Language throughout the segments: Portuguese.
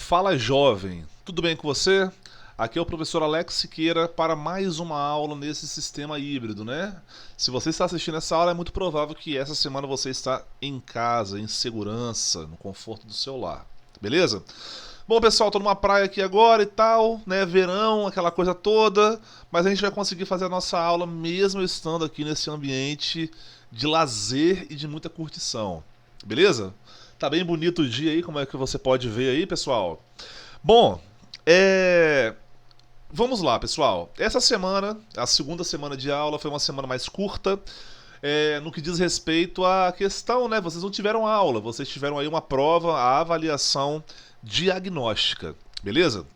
Fala jovem, tudo bem com você? Aqui é o professor Alex Siqueira para mais uma aula nesse sistema híbrido, né? Se você está assistindo essa aula, é muito provável que essa semana você está em casa, em segurança, no conforto do seu lar, beleza? Bom, pessoal, tô numa praia aqui agora e tal, né? Verão, aquela coisa toda, mas a gente vai conseguir fazer a nossa aula mesmo estando aqui nesse ambiente de lazer e de muita curtição, beleza? Tá bem bonito o dia aí, como é que você pode ver aí, pessoal? Bom, é... vamos lá, pessoal. Essa semana, a segunda semana de aula, foi uma semana mais curta. No que diz respeito à questão, né? Vocês não tiveram aula, vocês tiveram aí uma prova, a avaliação diagnóstica, beleza?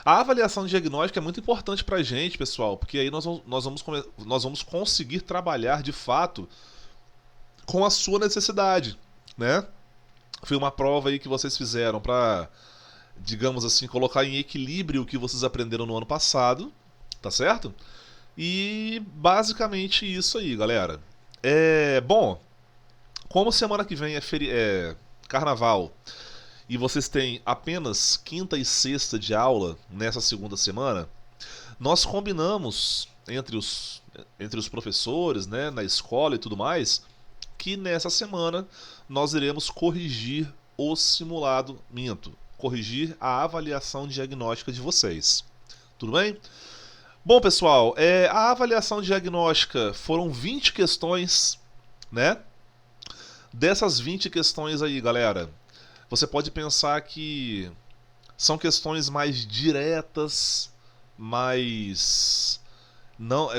A avaliação diagnóstica é muito importante pra gente, pessoal, porque aí nós vamos conseguir trabalhar de fato com a sua necessidade, né? Foi uma prova aí que vocês fizeram para, digamos assim, colocar em equilíbrio o que vocês aprenderam no ano passado, tá certo? E basicamente isso aí, galera. Bom, como semana que vem é carnaval e vocês têm apenas quinta e sexta de aula nessa segunda semana, nós combinamos entre os professores, né, na escola e tudo mais, que nessa semana nós iremos corrigir o simulado, corrigir a avaliação diagnóstica de vocês. Tudo bem? Bom, pessoal, a avaliação diagnóstica foram 20 questões, né? Dessas 20 questões aí, galera, você pode pensar que são questões mais diretas, mais não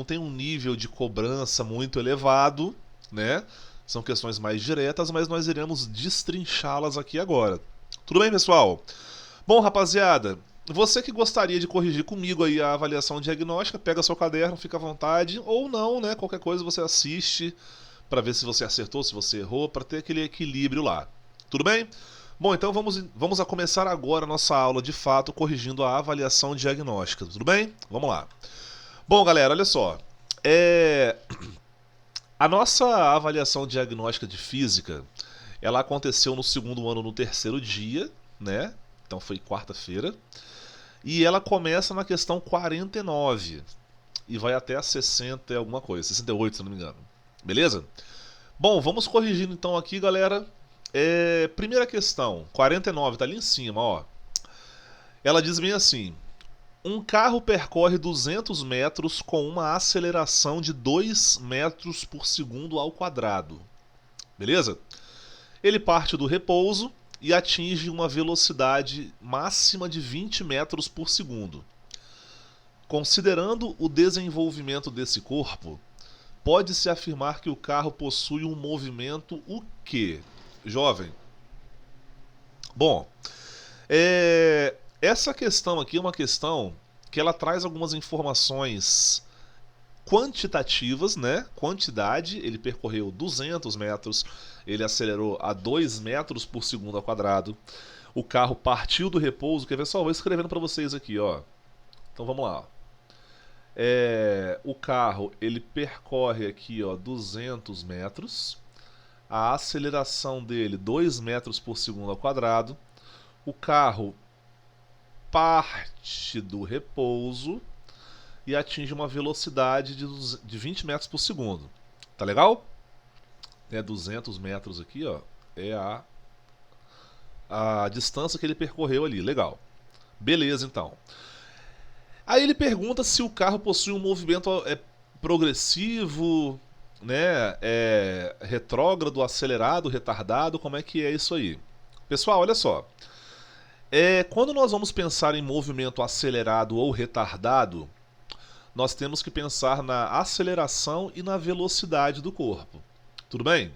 tem um nível de cobrança muito elevado, né? São questões mais diretas, mas nós iremos destrinchá-las aqui agora. Tudo bem, pessoal? Bom, rapaziada, você que gostaria de corrigir comigo aí a avaliação diagnóstica, pega seu caderno, fica à vontade, ou não, né? Qualquer coisa você assiste para ver se você acertou, se você errou, para ter aquele equilíbrio lá. Tudo bem? Bom, então vamos a começar agora a nossa aula de fato corrigindo a avaliação diagnóstica, tudo bem? Vamos lá. Bom, galera, olha só. A nossa avaliação diagnóstica de física, ela aconteceu no segundo ano, no terceiro dia, né? Então foi quarta-feira. E ela começa na questão 49 e vai até a 60 e alguma coisa, 68 se não me engano. Beleza? Bom, vamos corrigindo então aqui, galera. Primeira questão, 49, tá ali em cima, ó. Ela diz bem assim: um carro percorre 200 metros com uma aceleração de 2 metros por segundo ao quadrado. Beleza? Ele parte do repouso e atinge uma velocidade máxima de 20 metros por segundo. Considerando o desenvolvimento desse corpo, pode-se afirmar que o carro possui um movimento o quê? Jovem. Bom, essa questão aqui é uma questão que ela traz algumas informações quantitativas, né? Quantidade, ele percorreu 200 metros, ele acelerou a 2 metros por segundo ao quadrado, o carro partiu do repouso, quer ver só? Vou escrevendo para vocês aqui, ó. Então vamos lá. O carro, ele percorre aqui, ó, 200 metros, a aceleração dele 2 metros por segundo ao quadrado, o carro parte do repouso e atinge uma velocidade de 20 metros por segundo. Tá legal? 200 metros aqui, ó, é a distância que ele percorreu ali. Legal. Beleza, então. Aí ele pergunta se o carro possui um movimento progressivo, né, retrógrado, acelerado, retardado, como é que é isso aí? Pessoal, olha só. Quando nós vamos pensar em movimento acelerado ou retardado, nós temos que pensar na aceleração e na velocidade do corpo. Tudo bem?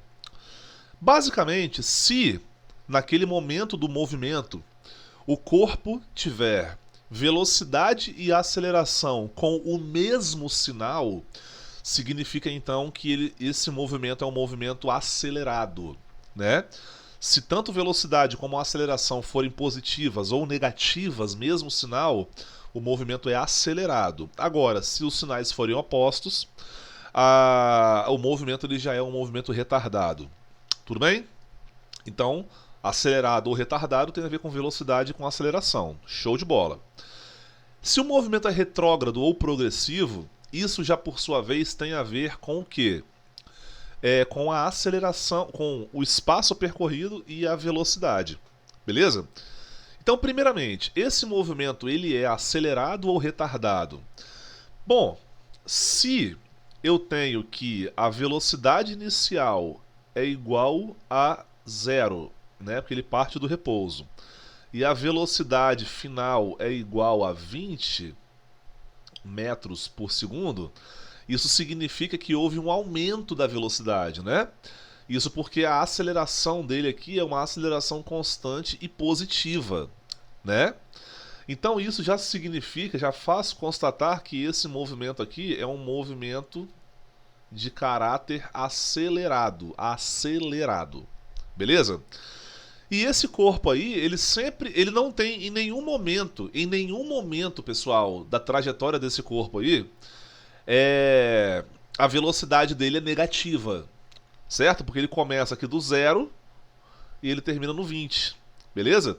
Basicamente, se naquele momento do movimento o corpo tiver velocidade e aceleração com o mesmo sinal, significa então que esse movimento é um movimento acelerado, né? Se tanto velocidade como aceleração forem positivas ou negativas, mesmo sinal, o movimento é acelerado. Agora, se os sinais forem opostos, o movimento ele já é um movimento retardado. Tudo bem? Então, Acelerado ou retardado tem a ver com velocidade e com aceleração. Show de bola. Se o movimento é retrógrado ou progressivo, isso já por sua vez tem a ver com o quê? Com a aceleração, com o espaço percorrido e a velocidade. Beleza? Então, primeiramente, esse movimento ele é acelerado ou retardado? Bom, se eu tenho que a velocidade inicial é igual a zero, né, porque ele parte do repouso, e a velocidade final é igual a 20 metros por segundo, isso significa que houve um aumento da velocidade, né? Isso porque a aceleração dele aqui é uma aceleração constante e positiva, né? Então isso já significa, já faz constatar que esse movimento aqui é um movimento de caráter acelerado, beleza? E esse corpo aí, ele não tem em nenhum momento, pessoal, da trajetória desse corpo aí, a velocidade dele é negativa, certo? Porque ele começa aqui do zero e ele termina no 20, beleza?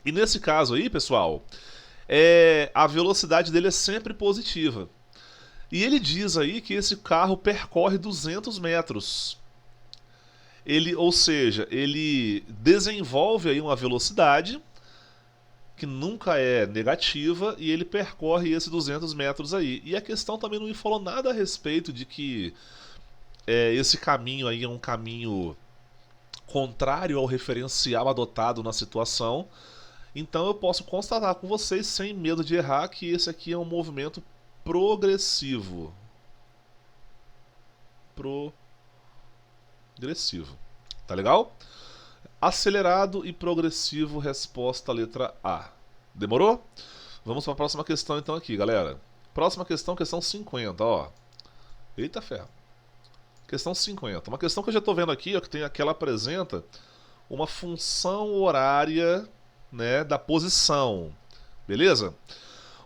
E nesse caso aí, pessoal, a velocidade dele é sempre positiva. E ele diz aí que esse carro percorre 200 metros. Ou seja, ele desenvolve aí uma velocidade que nunca é negativa e ele percorre esses 200 metros aí. E a questão também não me falou nada a respeito de que esse caminho aí é um caminho contrário ao referencial adotado na situação. Então eu posso constatar com vocês, sem medo de errar, que esse aqui é um movimento progressivo. Progressivo. Tá legal? Acelerado e progressivo, resposta letra A. Demorou? Vamos para a próxima questão então aqui, galera. Próxima questão, questão 50, ó. Eita ferro. Questão 50. Uma questão que eu já estou vendo aqui, ó, que ela apresenta uma função horária, né, da posição. Beleza?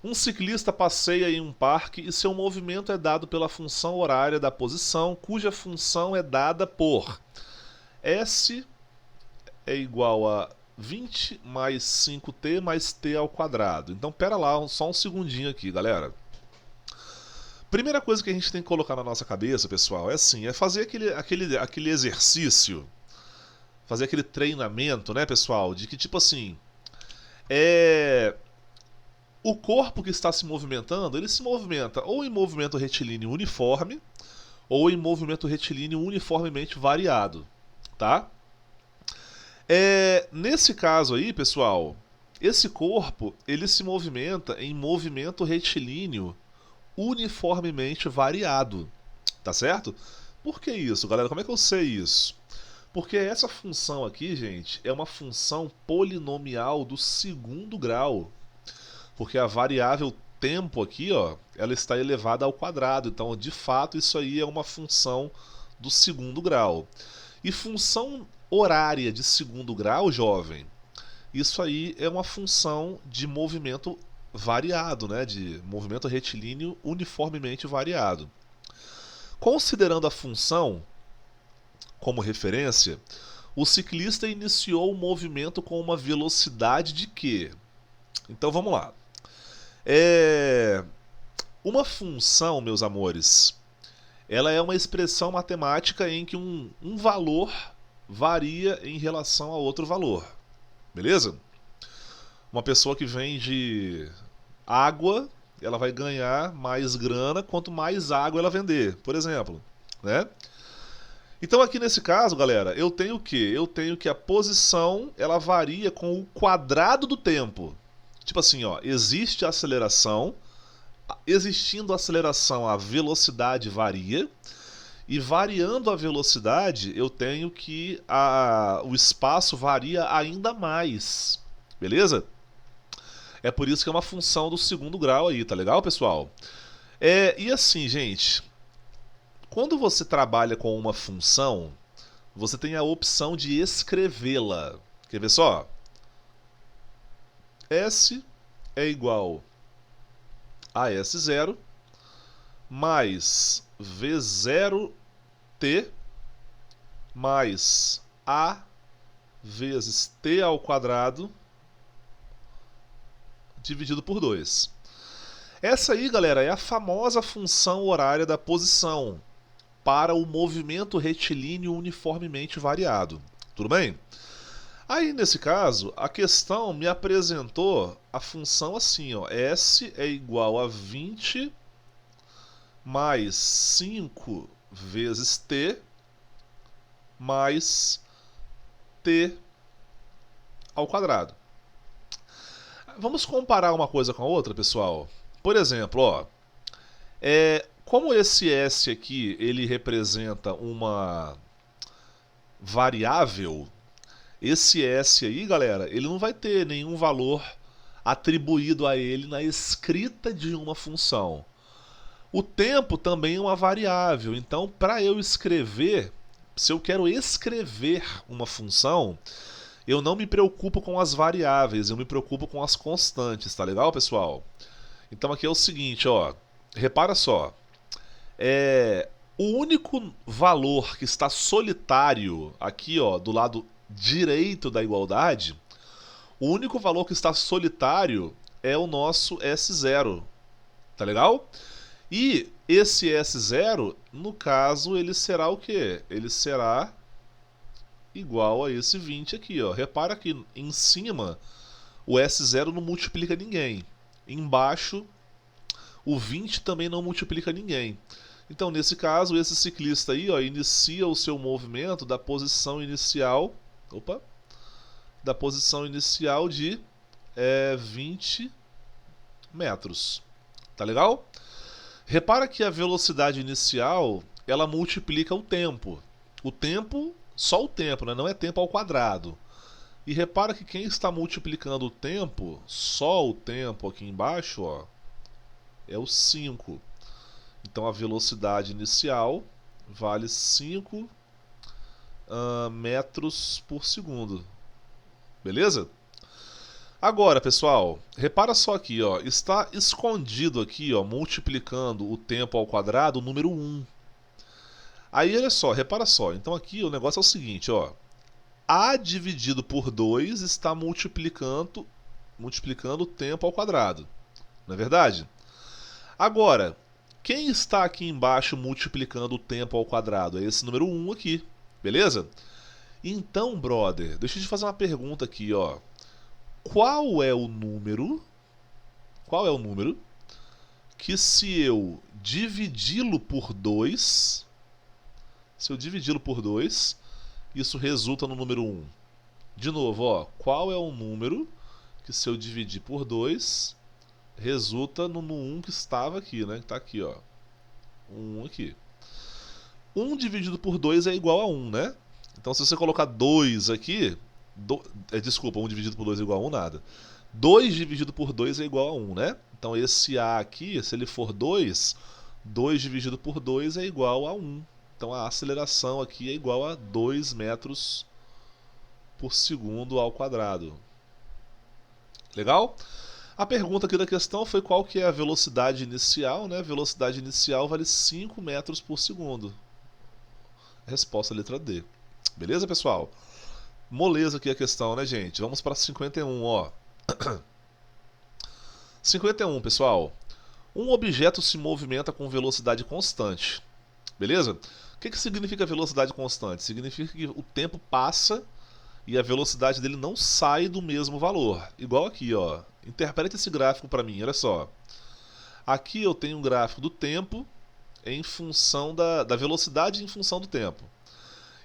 Um ciclista passeia em um parque e seu movimento é dado pela função horária da posição, cuja função é dada por S é igual a 20 mais 5t mais t ao quadrado. Então, pera lá, só um segundinho aqui, galera. Primeira coisa que a gente tem que colocar na nossa cabeça, pessoal, é assim, é fazer aquele exercício, fazer aquele treinamento, né, pessoal, de que, tipo assim, o corpo que está se movimentando, ele se movimenta ou em movimento retilíneo uniforme, ou em movimento retilíneo uniformemente variado, tá? Nesse caso aí, pessoal, esse corpo, ele se movimenta em movimento retilíneo uniformemente variado, tá certo? Por que isso, galera? Como é que eu sei isso? Porque essa função aqui, gente, é uma função polinomial do segundo grau. Porque a variável tempo aqui, ó, ela está elevada ao quadrado. Então, de fato, isso aí é uma função do segundo grau. E função horária de segundo grau, jovem, isso aí é uma função de movimento variado, né? De movimento retilíneo uniformemente variado. Considerando a função como referência, o ciclista iniciou o movimento com uma velocidade de quê? Então vamos lá. Uma função, meus amores, ela é uma expressão matemática em que um valor varia em relação a outro valor. Beleza? Uma pessoa que vende água, ela vai ganhar mais grana quanto mais água ela vender, por exemplo, né? Então aqui nesse caso, galera, eu tenho o quê? Eu tenho que a posição, ela varia com o quadrado do tempo. Tipo assim, ó, existe a aceleração, existindo a aceleração, a velocidade varia, e variando a velocidade, eu tenho que o espaço varia ainda mais, beleza? É por isso que é uma função do segundo grau aí, tá legal, pessoal? E assim, gente, quando você trabalha com uma função, você tem a opção de escrevê-la. Quer ver só? S é igual a S0 mais V0t mais A vezes t ao quadrado dividido por 2. Essa aí, galera, é a famosa função horária da posição para o movimento retilíneo uniformemente variado. Tudo bem? Aí, nesse caso, a questão me apresentou a função assim, ó, S é igual a 20 mais 5 vezes t mais t ao quadrado. Vamos comparar uma coisa com a outra, pessoal? Por exemplo, ó, como esse S aqui ele representa uma variável, esse S aí, galera, ele não vai ter nenhum valor atribuído a ele na escrita de uma função. O tempo também é uma variável, então para eu escrever, se eu quero escrever uma função, eu não me preocupo com as variáveis, eu me preocupo com as constantes, tá legal, pessoal? Então aqui é o seguinte, ó, repara só, o único valor que está solitário aqui, ó, do lado direito da igualdade, o único valor que está solitário é o nosso S0, tá legal? E esse S0, no caso, ele será o quê? Ele será igual a esse 20 aqui, ó. Repara que em cima o S0 não multiplica ninguém. Embaixo o 20 também não multiplica ninguém. Então, nesse caso, esse ciclista aí, ó, inicia o seu movimento da posição inicial, da posição inicial de 20 metros. Tá legal? Repara que a velocidade inicial, ela multiplica o tempo. O tempo, só o tempo, né? Não é tempo ao quadrado. E repara que quem está multiplicando o tempo, só o tempo aqui embaixo, ó, é o 5. Então a velocidade inicial vale 5 metros por segundo. Beleza? Agora, pessoal, repara só aqui, ó, está escondido aqui, ó, multiplicando o tempo ao quadrado, o número 1. Aí, olha só, repara só. Então aqui o negócio é o seguinte, ó. A dividido por 2 está multiplicando o tempo ao quadrado. Não é verdade? Agora, quem está aqui embaixo multiplicando o tempo ao quadrado? É esse número 1 aqui, beleza? Então, brother, deixa eu te fazer uma pergunta aqui, ó. Qual é o número que se eu dividi-lo por 2, isso resulta no número 1? De novo, ó, qual é o número que se eu dividir por 2 resulta no 1 que estava aqui, né? Que está aqui, ó. 1 aqui. 1 dividido por 2 é igual a 1, né? Então se você colocar 2 aqui, desculpa, 1 dividido por 2 é igual a 1, nada. 2 dividido por 2 é igual a 1, né? Então esse A aqui, se ele for 2, 2 dividido por 2 é igual a 1. Então a aceleração aqui é igual a 2 metros por segundo ao quadrado. Legal? A pergunta aqui da questão foi qual que é a velocidade inicial, né? A velocidade inicial vale 5 metros por segundo. Resposta letra D. Beleza, pessoal? Moleza aqui a questão, né, gente? Vamos para 51, ó. 51, pessoal. Um objeto se movimenta com velocidade constante. Beleza? O que significa velocidade constante? Significa que o tempo passa e a velocidade dele não sai do mesmo valor. Igual aqui, ó. Interpreta esse gráfico para mim, olha só. Aqui eu tenho um gráfico do tempo em função da velocidade em função do tempo.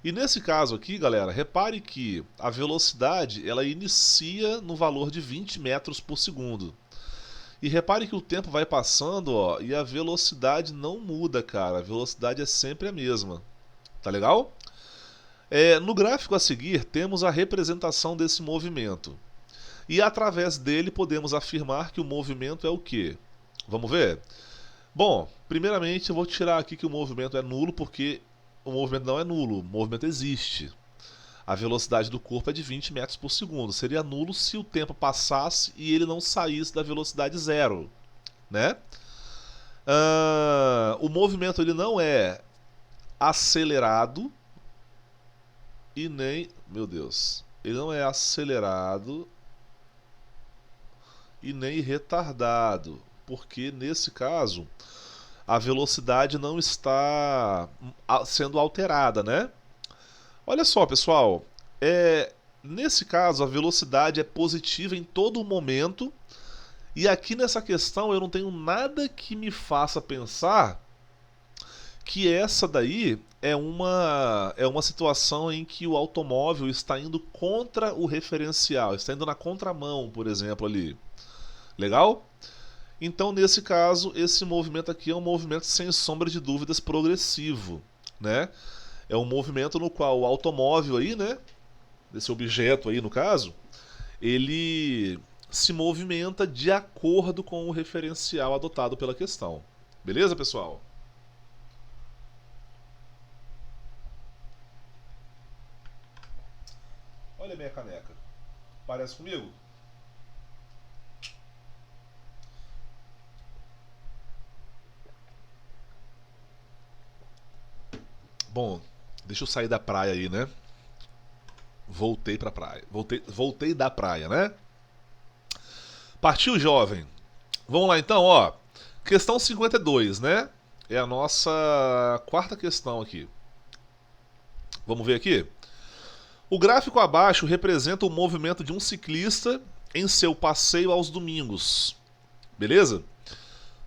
E nesse caso aqui, galera, repare que a velocidade ela inicia no valor de 20 metros por segundo. E repare que o tempo vai passando, ó, e a velocidade não muda, cara. A velocidade é sempre a mesma. Tá legal? No gráfico a seguir, temos a representação desse movimento. E através dele podemos afirmar que o movimento é o quê? Vamos ver? Bom, primeiramente eu vou tirar aqui que o movimento é nulo, porque o movimento não é nulo, o movimento existe. A velocidade do corpo é de 20 metros por segundo. Seria nulo se o tempo passasse e ele não saísse da velocidade zero, né? O movimento ele não é acelerado e nem... Meu Deus. ele não é acelerado e nem retardado, porque nesse caso a velocidade não está sendo alterada, né? Olha só, pessoal, nesse caso a velocidade é positiva em todo momento, e aqui nessa questão eu não tenho nada que me faça pensar que essa daí é uma situação em que o automóvel está indo contra o referencial, está indo na contramão, por exemplo, ali. Legal? Então, nesse caso, esse movimento aqui é um movimento sem sombra de dúvidas progressivo, né? É um movimento no qual o automóvel aí, né, desse objeto aí no caso, ele se movimenta de acordo com o referencial adotado pela questão. Beleza, pessoal? Olha a minha caneca. Parece comigo? Bom, deixa eu sair da praia aí, né? Voltei pra praia. Voltei da praia, né? Partiu, jovem. Vamos lá então, ó. Questão 52, né? É a nossa quarta questão aqui. Vamos ver aqui? O gráfico abaixo representa o movimento de um ciclista em seu passeio aos domingos. Beleza?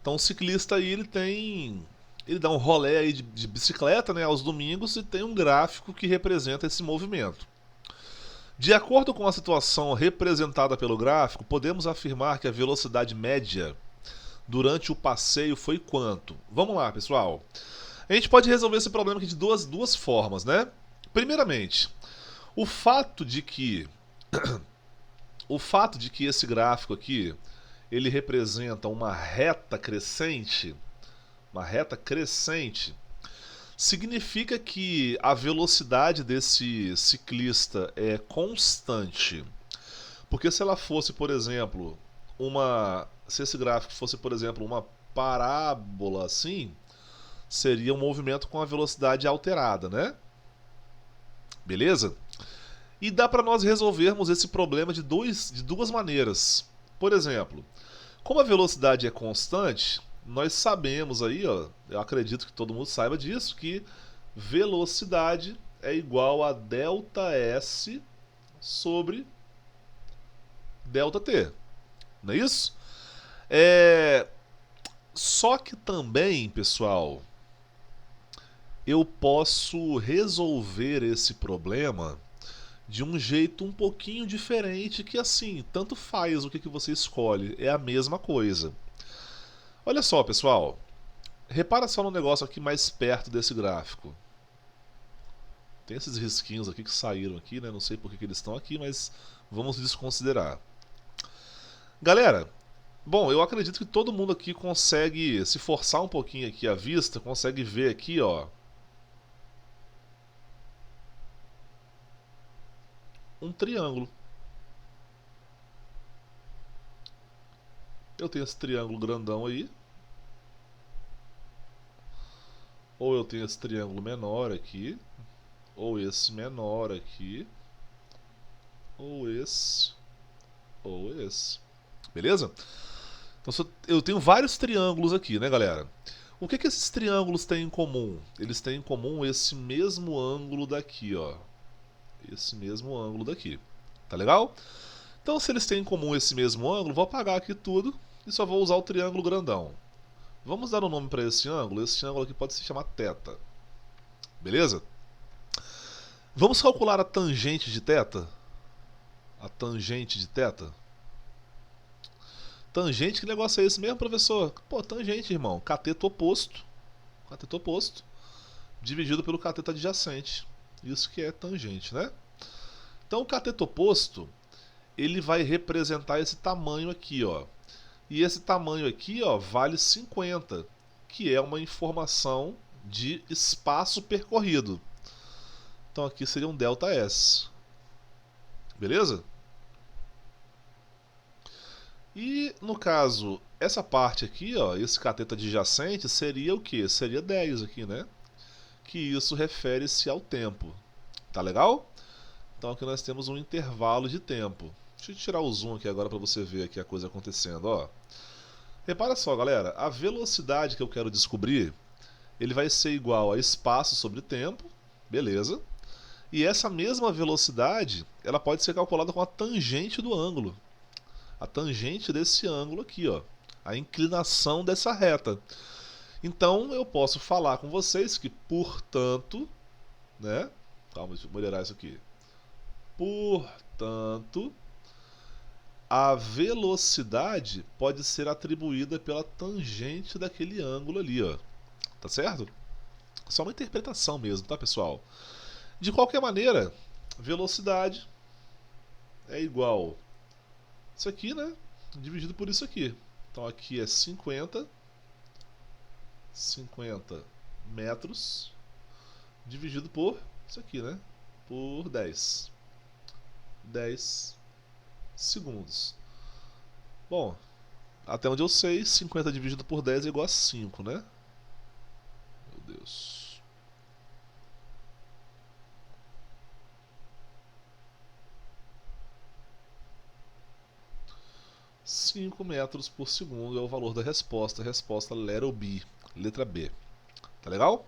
Então o ciclista aí ele dá um rolê aí de bicicleta, né, aos domingos, e tem um gráfico que representa esse movimento. De acordo com a situação representada pelo gráfico, podemos afirmar que a velocidade média durante o passeio foi quanto? Vamos lá, pessoal. A gente pode resolver esse problema aqui de duas formas, né? Primeiramente, o fato de que esse gráfico aqui ele representa uma reta crescente, significa que a velocidade desse ciclista é constante. Porque se ela fosse, por exemplo, se esse gráfico fosse, por exemplo, uma parábola assim, seria um movimento com a velocidade alterada, né? Beleza? E dá para nós resolvermos esse problema de duas maneiras. Por exemplo, como a velocidade é constante, nós sabemos aí, ó, eu acredito que todo mundo saiba disso, que velocidade é igual a ΔS sobre ΔT. Não é isso? Só que também, pessoal, eu posso resolver esse problema de um jeito um pouquinho diferente, que assim, tanto faz o que você escolhe, é a mesma coisa. Olha só, pessoal, repara só no negócio aqui mais perto desse gráfico. Tem esses risquinhos aqui que saíram aqui, né? Não sei por que eles estão aqui, mas vamos desconsiderar. Galera, bom, eu acredito que todo mundo aqui consegue, se forçar um pouquinho aqui a vista, consegue ver aqui, ó, um triângulo. Eu tenho esse triângulo grandão aí. Ou eu tenho esse triângulo menor aqui. Ou esse menor aqui. Ou esse. Ou esse. Beleza? Então eu tenho vários triângulos aqui, né, galera? O que esses triângulos têm em comum? Eles têm em comum esse mesmo ângulo daqui, ó. Esse mesmo ângulo daqui. Tá legal? Então, se eles têm em comum esse mesmo ângulo, vou apagar aqui tudo e só vou usar o triângulo grandão. Vamos dar um nome para esse ângulo. Esse ângulo aqui pode se chamar θ. Beleza? Vamos calcular a tangente de θ? A tangente de θ? Tangente, que negócio é esse mesmo, professor? Pô, tangente, irmão. Cateto oposto. Cateto oposto. Dividido pelo cateto adjacente. Isso que é tangente, né? Então, o cateto oposto, ele vai representar esse tamanho aqui, ó. E esse tamanho aqui, ó, vale 50, que é uma informação de espaço percorrido. Então aqui seria um ΔS. Beleza? E no caso, essa parte aqui, ó, esse cateto adjacente seria o que? Seria 10 aqui, né? Que isso refere-se ao tempo. Tá legal? Então aqui nós temos um intervalo de tempo. Deixa eu tirar o zoom aqui agora para você ver aqui a coisa acontecendo, ó. Repara só, galera, a velocidade que eu quero descobrir, ele vai ser igual a espaço sobre tempo, beleza? E essa mesma velocidade, ela pode ser calculada com a tangente do ângulo. A tangente desse ângulo aqui, ó. A inclinação dessa reta. Então eu posso falar com vocês que, portanto, né? Calma, deixa eu melhorar isso aqui. Portanto, a velocidade pode ser atribuída pela tangente daquele ângulo ali, ó. Tá certo? Só uma interpretação mesmo, tá, pessoal? De qualquer maneira, velocidade é igual isso aqui, né? Dividido por isso aqui. Então aqui é 50 metros dividido por isso aqui, né? Por 10 segundos. Bom, até onde eu sei, 50 dividido por 10 é igual a 5, né? Meu Deus. 5 metros por segundo é o valor da resposta. Resposta letter B, letra B. Tá legal?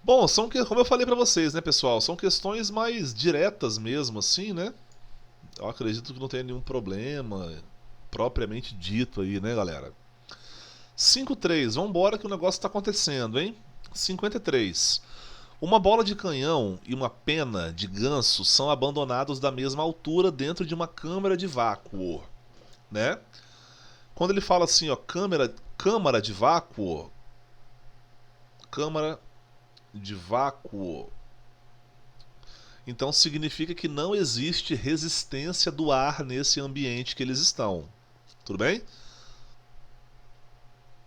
Bom, como eu falei pra vocês, né, pessoal? São questões mais diretas mesmo, assim, né? Eu acredito que não tenha nenhum problema propriamente dito aí, né, galera? 5-3, vambora que o negócio tá acontecendo, hein? 53. Uma bola de canhão e uma pena de ganso são abandonados da mesma altura dentro de uma câmara de vácuo, né? Quando ele fala assim, ó, câmara de vácuo, câmara de vácuo, então significa que não existe resistência do ar nesse ambiente que eles estão. Tudo bem?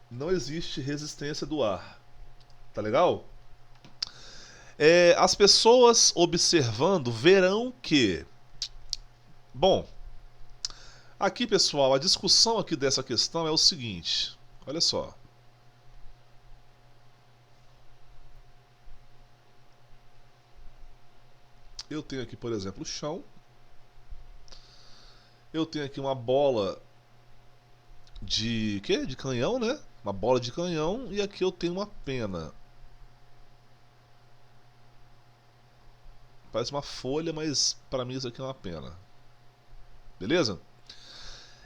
Não existe resistência do ar. Tá legal? As pessoas observando verão que... Bom, aqui, pessoal, a discussão aqui dessa questão é o seguinte. Olha só. Eu tenho aqui, por exemplo, o chão. Eu tenho aqui uma bola de... quê? De canhão, né? Uma bola de canhão. E aqui eu tenho uma pena. Parece uma folha, mas para mim isso aqui é uma pena. Beleza?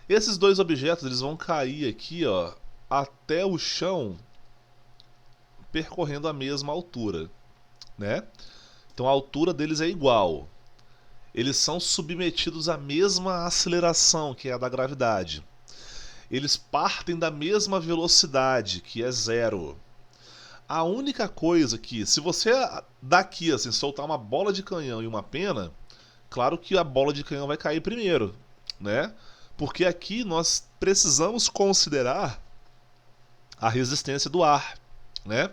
Esses dois objetos eles vão cair aqui, ó, até o chão, percorrendo a mesma altura, né? Então a altura deles é igual. Eles são submetidos à mesma aceleração, que é a da gravidade. Eles partem da mesma velocidade, que é 0. A única coisa que, se você daqui assim soltar uma bola de canhão e uma pena, claro que a bola de canhão vai cair primeiro, né? Porque aqui nós precisamos considerar a resistência do ar, né?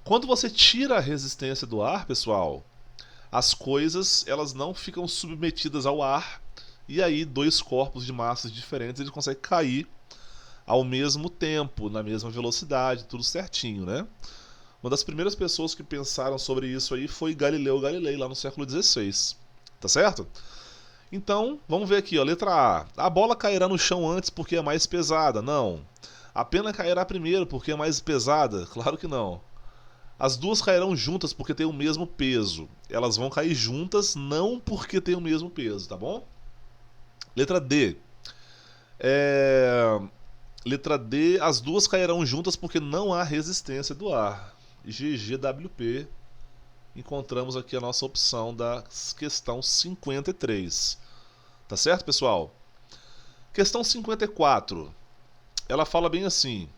Quando você tira a resistência do ar, pessoal, as coisas elas não ficam submetidas ao ar e aí dois corpos de massas diferentes eles conseguem cair ao mesmo tempo, na mesma velocidade, tudo certinho, né? Uma das primeiras pessoas que pensaram sobre isso aí foi Galileu Galilei, lá no século XVI. Tá certo? Então, vamos ver aqui, ó, letra A. A bola cairá no chão antes porque é mais pesada. Não. A pena cairá primeiro porque é mais pesada. Claro que não. As duas cairão juntas porque têm o mesmo peso. Elas vão cair juntas não porque têm o mesmo peso, tá bom? Letra D. Letra D, as duas cairão juntas porque não há resistência do ar. GGWP. Encontramos aqui a nossa opção da questão 53. Tá certo, pessoal? Questão 54. Ela fala bem assim.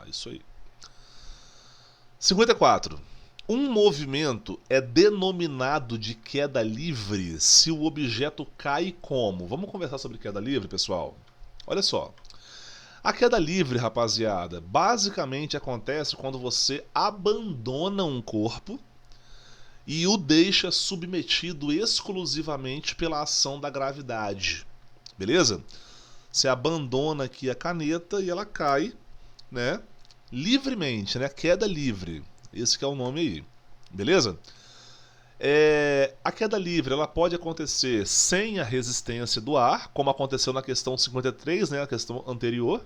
Isso aí. 54. Um movimento é denominado de queda livre se o objeto cai como? Vamos conversar sobre queda livre, pessoal? Olha só. A queda livre, rapaziada, basicamente acontece quando você abandona um corpo e o deixa submetido exclusivamente pela ação da gravidade. Beleza? Você abandona aqui a caneta e ela cai, né, livremente, né, queda livre. Esse que é o nome aí, beleza? A queda livre ela pode acontecer sem a resistência do ar, como aconteceu na questão 53, né, a questão anterior.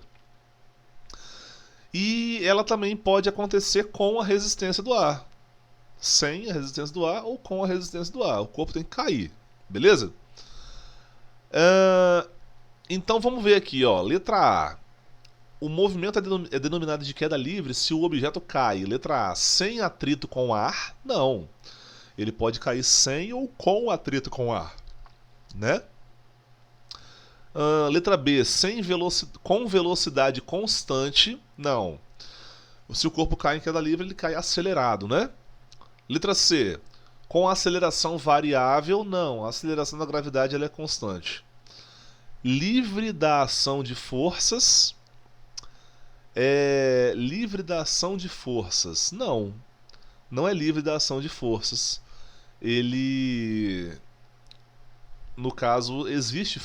E ela também pode acontecer com a resistência do ar. Sem a resistência do ar ou com a resistência do ar. O corpo tem que cair, beleza? Então vamos ver aqui, ó. Letra A. O movimento é denominado de queda livre se o objeto cai. Letra A. Sem atrito com ar? Não. Ele pode cair sem ou com atrito com ar, né? Letra B. Com velocidade constante? Não. Se o corpo cai em queda livre, ele cai acelerado, né? Letra C. Com aceleração variável? Não. A aceleração da gravidade ela é constante. Livre da ação de forças? Livre da ação de forças? Não. Não é livre da ação de forças. Ele... No caso, existem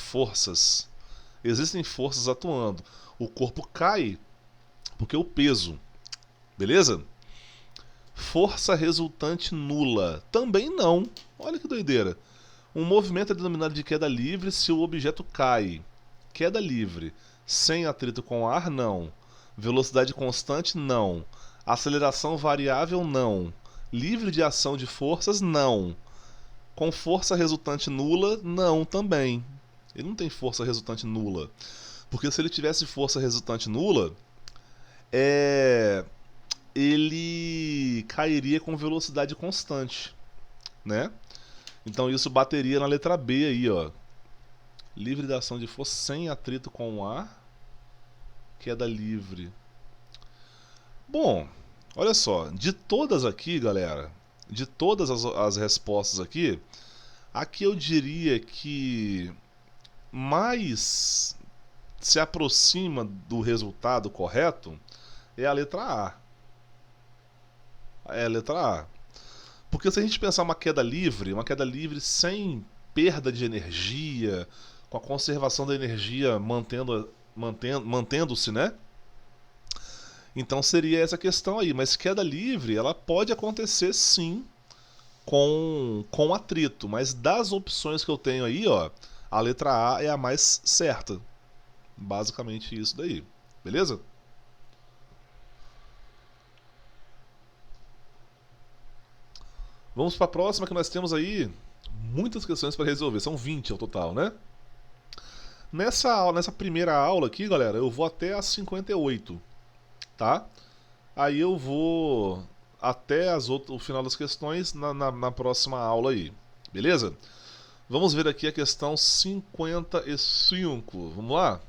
forças atuando. O corpo cai porque o peso, beleza? Força resultante nula, também não. Olha que doideira. Um movimento é denominado de queda livre se o objeto cai. Queda livre, sem atrito com ar, não. Velocidade constante, não. Aceleração variável, não. Livre de ação de forças, não. Com força resultante nula, não também. Ele não tem força resultante nula. Porque se ele tivesse força resultante nula, ele cairia com velocidade constante, né? Então isso bateria na letra B aí, ó. Livre da ação de força sem atrito com o ar. Queda livre. Bom, olha só. De todas aqui, galera, de todas as respostas aqui eu diria que mais se aproxima do resultado correto é a letra A. É a letra A. Porque se a gente pensar uma queda livre sem perda de energia, com a conservação da energia mantendo-se, né? Então seria essa questão aí. Mas queda livre, ela pode acontecer sim com atrito. Mas das opções que eu tenho aí, ó, a letra A é a mais certa. Basicamente isso daí. Beleza? Vamos para a próxima, que nós temos aí muitas questões para resolver. São 20 ao total, né? Nessa primeira aula aqui, galera, eu vou até as 58, tá? Aí eu vou até o final das questões na próxima aula aí, beleza? Vamos ver aqui a questão 55. Vamos lá?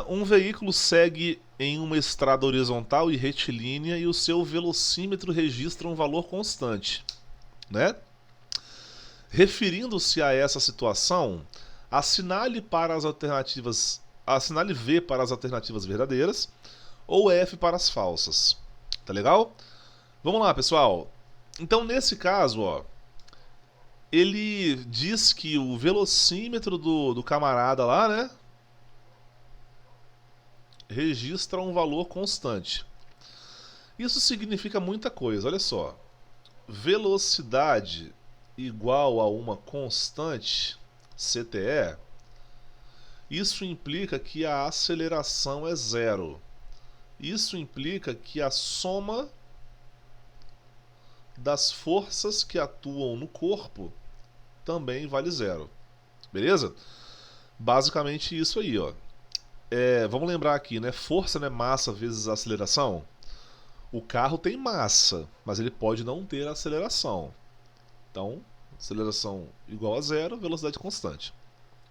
Um veículo segue em uma estrada horizontal e retilínea e o seu velocímetro registra um valor constante, né? Referindo-se a essa situação, assinale V para as alternativas verdadeiras ou F para as falsas. Tá legal? Vamos lá, pessoal. Então, nesse caso, ó, ele diz que o velocímetro do camarada lá, né, registra um valor constante. Isso significa muita coisa, olha só. Velocidade igual a uma constante, CTE, isso implica que a aceleração é zero. Isso implica que a soma das forças que atuam no corpo também vale zero. Beleza? Basicamente isso aí, ó. Vamos lembrar aqui, né? Força, né? Massa vezes aceleração. O carro tem massa, mas ele pode não ter aceleração. Então, aceleração igual a zero, velocidade constante.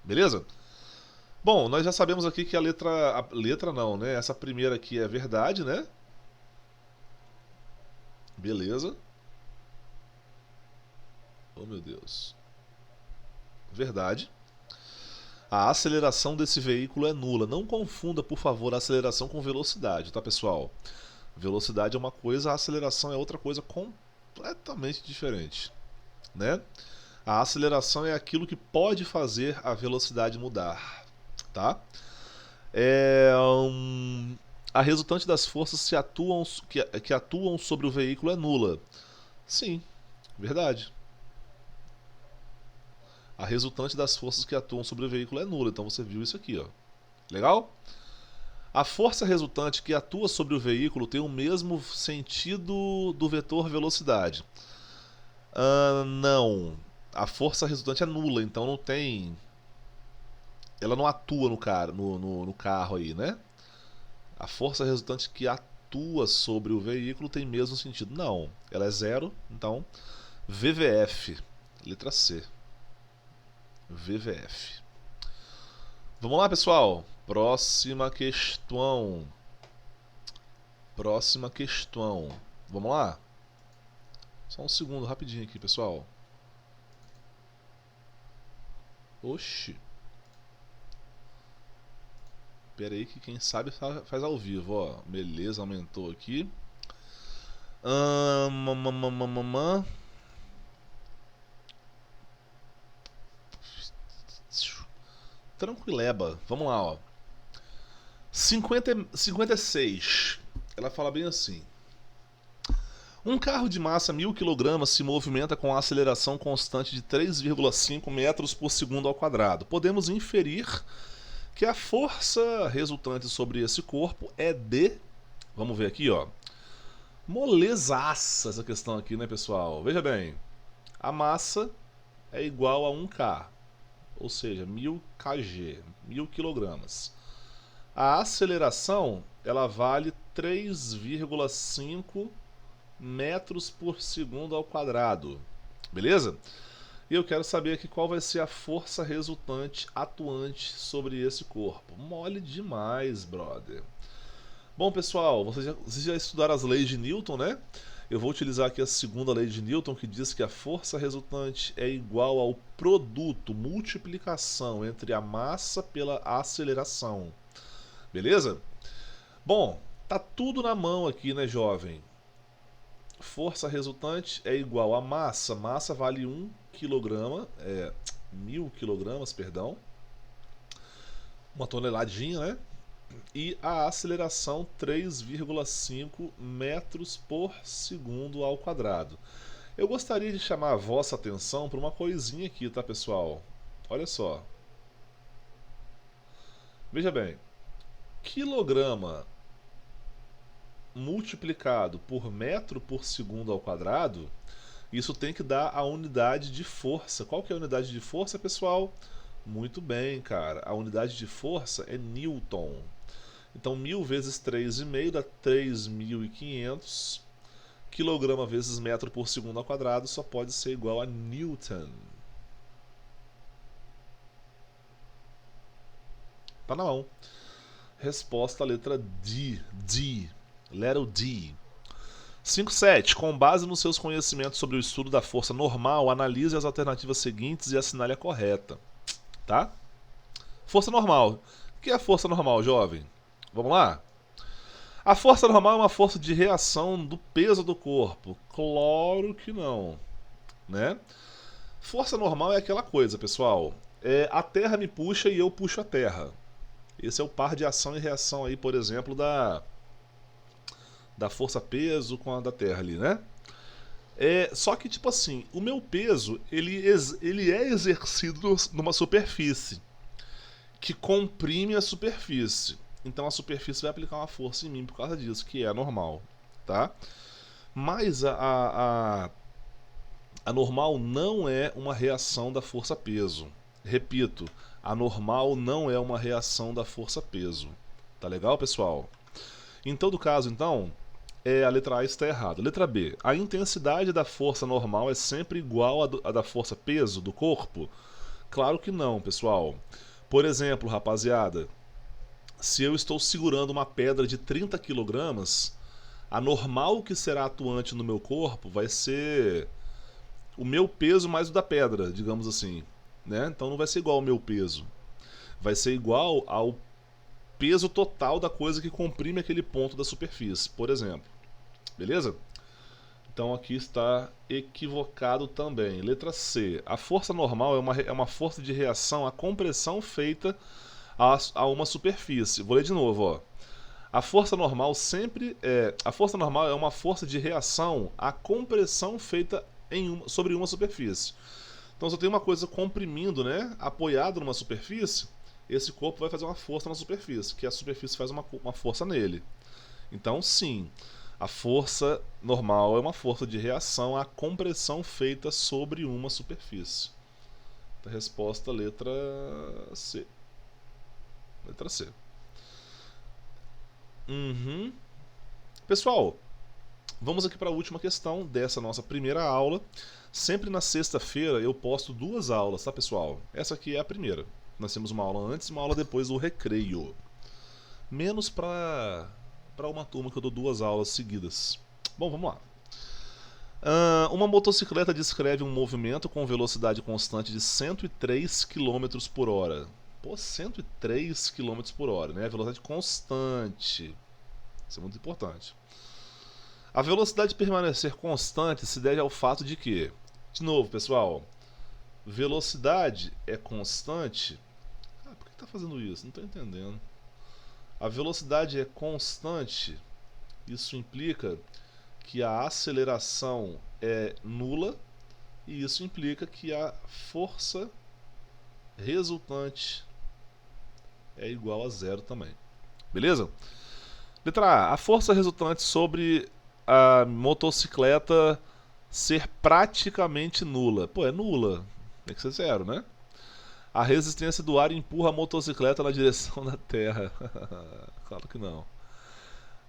Beleza? Bom, nós já sabemos aqui que a letra não, né? Essa primeira aqui é verdade, né? Beleza. Oh, meu Deus. Verdade. A aceleração desse veículo é nula. Não confunda, por favor, a aceleração com velocidade, tá, pessoal? Velocidade é uma coisa, a aceleração é outra coisa completamente diferente, né? A aceleração é aquilo que pode fazer a velocidade mudar. tá? A resultante das forças que atuam sobre o veículo é nula. Sim, verdade. A resultante das forças que atuam sobre o veículo é nula. Então você viu isso aqui, ó. Legal? A força resultante que atua sobre o veículo tem o mesmo sentido do vetor velocidade. Não. A força resultante é nula, então não tem. Ela não atua no carro aí, né? A força resultante que atua sobre o veículo tem mesmo sentido. Não. Ela é zero, então VVF. Letra C. VVF. Vamos lá, pessoal. Próxima questão. Próxima questão. Vamos lá? Só um segundo, rapidinho aqui, pessoal. Oxi. Pera aí que quem sabe faz ao vivo, ó. Beleza, aumentou aqui. Tranquileba. Vamos lá, ó. 56. Ela fala bem assim. Um carro de massa 1000 kg se movimenta com a aceleração constante de 3,5 metros por segundo ao quadrado. Podemos inferir que a força resultante sobre esse corpo é de... Vamos ver aqui, ó. Molezaça essa questão aqui, né, pessoal? Veja bem. A massa é igual a 1K, ou seja, 1000 kg, 1000 kg. A aceleração, ela vale 3,5 metros por segundo ao quadrado. Beleza? E eu quero saber aqui qual vai ser a força resultante atuante sobre esse corpo. Mole demais, brother. Bom, pessoal, vocês já estudaram as leis de Newton, né? Eu vou utilizar aqui a segunda lei de Newton, que diz que a força resultante é igual ao produto, multiplicação entre a massa pela aceleração. Beleza? Bom, tá tudo na mão aqui, né, jovem? Força resultante é igual a massa. Massa vale 1 kg, 1000 kg, perdão. Uma toneladinha, né? E a aceleração 3,5 metros por segundo ao quadrado. Eu gostaria de chamar a vossa atenção para uma coisinha aqui, tá, pessoal? Olha só. Veja bem. Quilograma multiplicado por metro por segundo ao quadrado, isso tem que dar a unidade de força. Qual que é a unidade de força, pessoal? Muito bem, cara. A unidade de força é Newton. Então 1000 vezes 3,5 dá 3.500. Quilograma vezes metro por segundo ao quadrado só pode ser igual a Newton. Tá na mão. Resposta letra D. Letter D. 5.7. Com base nos seus conhecimentos sobre o estudo da força normal, analise as alternativas seguintes e assinale a correta. Tá? Força normal. O que é a força normal, jovem? Vamos lá? A força normal é uma força de reação do peso do corpo. Claro que não, né? Força normal é aquela coisa, pessoal. A Terra me puxa e eu puxo a Terra. Esse é o par de ação e reação aí, por exemplo, da força-peso com a da Terra ali, né? Só que, tipo assim, o meu peso, ele é exercido numa superfície que comprime a superfície. Então a superfície vai aplicar uma força em mim por causa disso, que é normal, tá? Mas a normal não é uma reação da força-peso. Repito, a normal não é uma reação da força-peso. Tá legal, pessoal? Em todo caso, então, a letra A está errada. Letra B. A intensidade da força normal é sempre igual à da força-peso do corpo? Claro que não, pessoal. Por exemplo, rapaziada, se eu estou segurando uma pedra de 30 kg, a normal que será atuante no meu corpo vai ser o meu peso mais o da pedra, digamos assim, né? Então não vai ser igual ao meu peso. Vai ser igual ao peso total da coisa que comprime aquele ponto da superfície, por exemplo. Beleza? Então aqui está equivocado também. Letra C. A força normal é uma força de reação à compressão feita a uma superfície. Vou ler de novo, ó. A força normal é uma força de reação à compressão feita sobre uma superfície. Então, se eu tenho uma coisa comprimindo, né, apoiado numa superfície, esse corpo vai fazer uma força na superfície, que a superfície faz uma força nele. Então, sim, a força normal é uma força de reação à compressão feita sobre uma superfície. A resposta, letra C. Letra C. Pessoal, vamos aqui para a última questão dessa nossa primeira aula. Sempre na sexta-feira eu posto 2 aulas, tá, pessoal? Essa aqui é a primeira. Nós temos uma aula antes e uma aula depois do recreio. Menos para uma turma que eu dou 2 aulas seguidas. Bom, vamos lá. Uma motocicleta descreve um movimento com velocidade constante de 103 km por hora. Pô, 103 km por hora, né? Velocidade constante. Isso é muito importante. A velocidade permanecer constante se deve ao fato de que, de novo, pessoal, velocidade é constante. Por que está fazendo isso? Não estou entendendo. A velocidade é constante. Isso implica que a aceleração é nula e isso implica que a força resultante é igual a 0 também. Beleza? Letra A. A força resultante sobre a motocicleta ser praticamente nula. Pô, é nula. Tem que ser 0, né? A resistência do ar empurra a motocicleta na direção da Terra. Claro que não.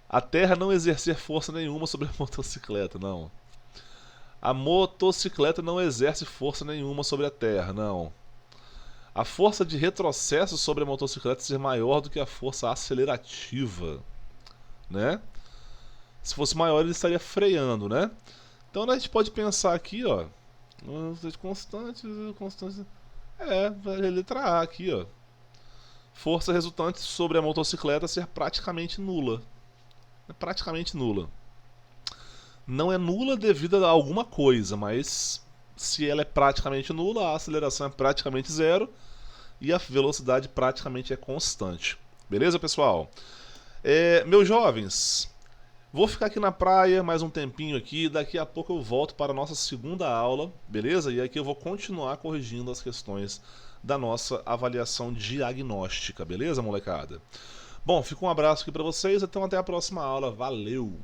A Terra não exercer força nenhuma sobre a motocicleta, não. A motocicleta não exerce força nenhuma sobre a Terra, não. A força de retrocesso sobre a motocicleta ser maior do que a força acelerativa, né? Se fosse maior, ele estaria freando, né? Então a gente pode pensar aqui, ó, constante. Letra A aqui, ó. Força resultante sobre a motocicleta ser praticamente nula. É praticamente nula. Não é nula devido a alguma coisa, mas se ela é praticamente nula, a aceleração é praticamente 0 e a velocidade praticamente é constante. Beleza, pessoal? Meus jovens, vou ficar aqui na praia mais um tempinho aqui, daqui a pouco eu volto para a nossa segunda aula, beleza? E aqui eu vou continuar corrigindo as questões da nossa avaliação diagnóstica, beleza, molecada? Bom, fica um abraço aqui para vocês, então até a próxima aula, valeu!